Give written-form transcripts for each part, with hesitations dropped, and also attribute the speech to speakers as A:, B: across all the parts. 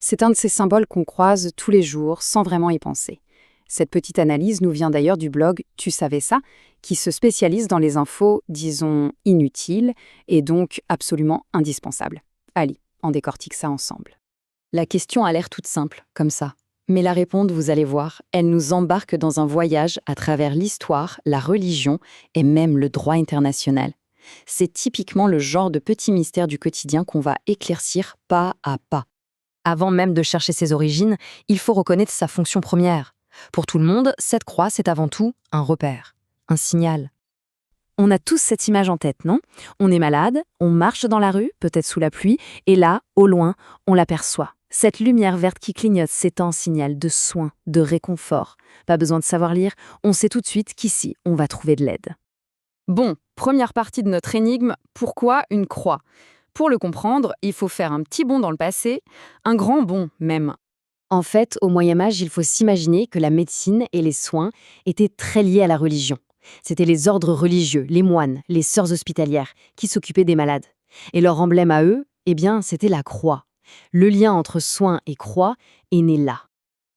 A: C'est un de ces symboles qu'on croise tous les jours sans vraiment y penser. Cette petite analyse nous vient d'ailleurs du blog Tu savais ça, qui se spécialise dans les infos, disons, inutiles et donc absolument indispensables. Allez, on décortique ça ensemble.
B: La question a l'air toute simple, comme ça. Mais la réponse, vous allez voir, elle nous embarque dans un voyage à travers l'histoire, la religion et même le droit international. C'est typiquement le genre de petit mystère du quotidien qu'on va éclaircir pas à pas. Avant même de chercher ses origines, il faut reconnaître sa fonction première. Pour tout le monde, cette croix, c'est avant tout un repère, un signal. On a tous cette image en tête, non? On est malade, on marche dans la rue, peut-être sous la pluie, et là, au loin, on l'aperçoit. Cette lumière verte qui clignote, c'est un signal de soin, de réconfort. Pas besoin de savoir lire, on sait tout de suite qu'ici, on va trouver de l'aide. Bon, première partie de notre énigme, pourquoi une croix? Pour le comprendre, il faut faire un petit bond dans le passé, un grand bond même. En fait, au Moyen-Âge, il faut s'imaginer que la médecine et les soins étaient très liés à la religion. C'était les ordres religieux, les moines, les sœurs hospitalières, qui s'occupaient des malades. Et leur emblème à eux, eh bien, c'était la croix. Le lien entre soins et croix est né là.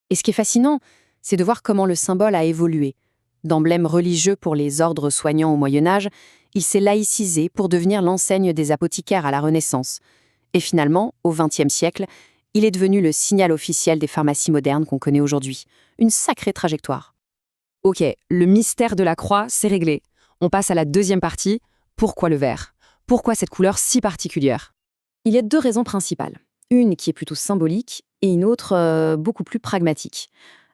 A: Et ce qui est fascinant, c'est de voir comment le symbole a évolué. D'emblème religieux pour les ordres soignants au Moyen-Âge, il s'est laïcisé pour devenir l'enseigne des apothicaires à la Renaissance. Et finalement, au XXe siècle, il est devenu le signal officiel des pharmacies modernes qu'on connaît aujourd'hui. Une sacrée trajectoire. Ok, le mystère de la croix, c'est réglé. On passe à la deuxième partie. Pourquoi le vert? Pourquoi cette couleur si particulière? Il y a deux raisons principales. Une qui est plutôt symbolique et une autre beaucoup plus pragmatique.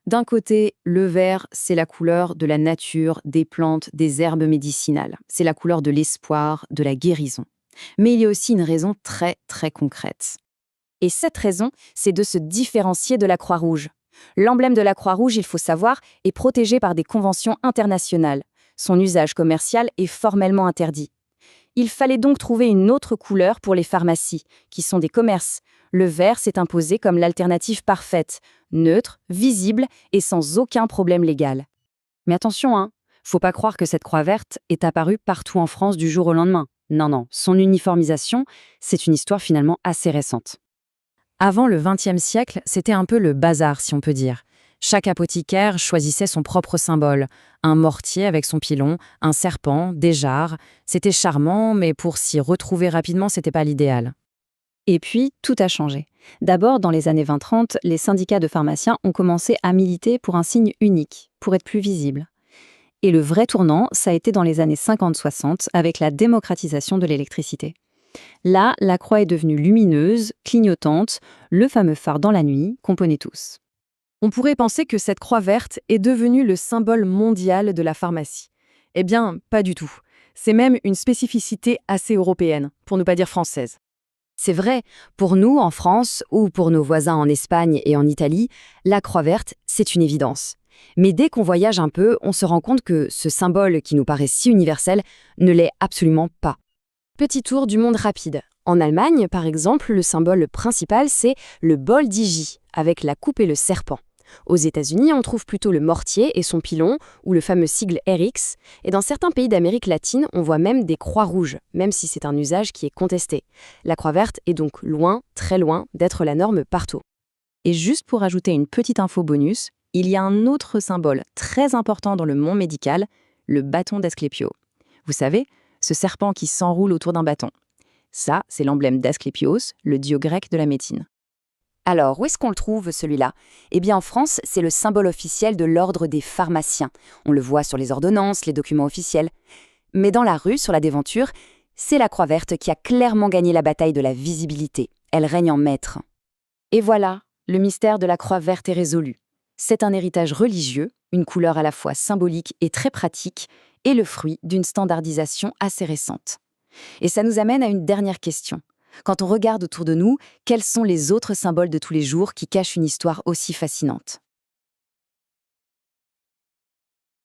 A: D'un côté, le vert, c'est la couleur de la nature, des plantes, des herbes médicinales. C'est la couleur de l'espoir, de la guérison. Mais il y a aussi une raison très, très concrète. Et cette raison, c'est de se différencier de la Croix-Rouge. L'emblème de la Croix-Rouge, il faut savoir, est protégé par des conventions internationales. Son usage commercial est formellement interdit. Il fallait donc trouver une autre couleur pour les pharmacies, qui sont des commerces. Le vert s'est imposé comme l'alternative parfaite, neutre, visible et sans aucun problème légal. Mais attention, faut pas croire que cette croix verte est apparue partout en France du jour au lendemain. Non, non, son uniformisation, c'est une histoire finalement assez récente. Avant le XXe siècle, c'était un peu le bazar, si on peut dire. Chaque apothicaire choisissait son propre symbole. Un mortier avec son pilon, un serpent, des jarres. C'était charmant, mais pour s'y retrouver rapidement, c'était pas l'idéal. Et puis, tout a changé. D'abord, dans les années 20-30, les syndicats de pharmaciens ont commencé à militer pour un signe unique, pour être plus visible. Et le vrai tournant, ça a été dans les années 50-60, avec la démocratisation de l'électricité. Là, la croix est devenue lumineuse, clignotante, le fameux phare dans la nuit qu'on connaît tous. On pourrait penser que cette croix verte est devenue le symbole mondial de la pharmacie. Eh bien, pas du tout. C'est même une spécificité assez européenne, pour ne pas dire française. C'est vrai, pour nous en France ou pour nos voisins en Espagne et en Italie, la croix verte, c'est une évidence. Mais dès qu'on voyage un peu, on se rend compte que ce symbole qui nous paraît si universel ne l'est absolument pas. Petit tour du monde rapide. En Allemagne, par exemple, le symbole principal, c'est le bol d'Igi, avec la coupe et le serpent. Aux États-Unis, on trouve plutôt le mortier et son pilon, ou le fameux sigle RX, et dans certains pays d'Amérique latine, on voit même des croix rouges, même si c'est un usage qui est contesté. La croix verte est donc loin, très loin, d'être la norme partout. Et juste pour ajouter une petite info bonus, il y a un autre symbole très important dans le monde médical, le bâton d'Asclépio. Vous savez, ce serpent qui s'enroule autour d'un bâton. Ça, c'est l'emblème d'Asclépios, le dieu grec de la médecine. Alors, où est-ce qu'on le trouve, celui-là? Eh bien, en France, c'est le symbole officiel de l'ordre des pharmaciens. On le voit sur les ordonnances, les documents officiels. Mais dans la rue, sur la déventure, c'est la croix verte qui a clairement gagné la bataille de la visibilité. Elle règne en maître. Et voilà, le mystère de la croix verte est résolu. C'est un héritage religieux, une couleur à la fois symbolique et très pratique, et le fruit d'une standardisation assez récente. Et ça nous amène à une dernière question. Quand on regarde autour de nous, quels sont les autres symboles de tous les jours qui cachent une histoire aussi fascinante?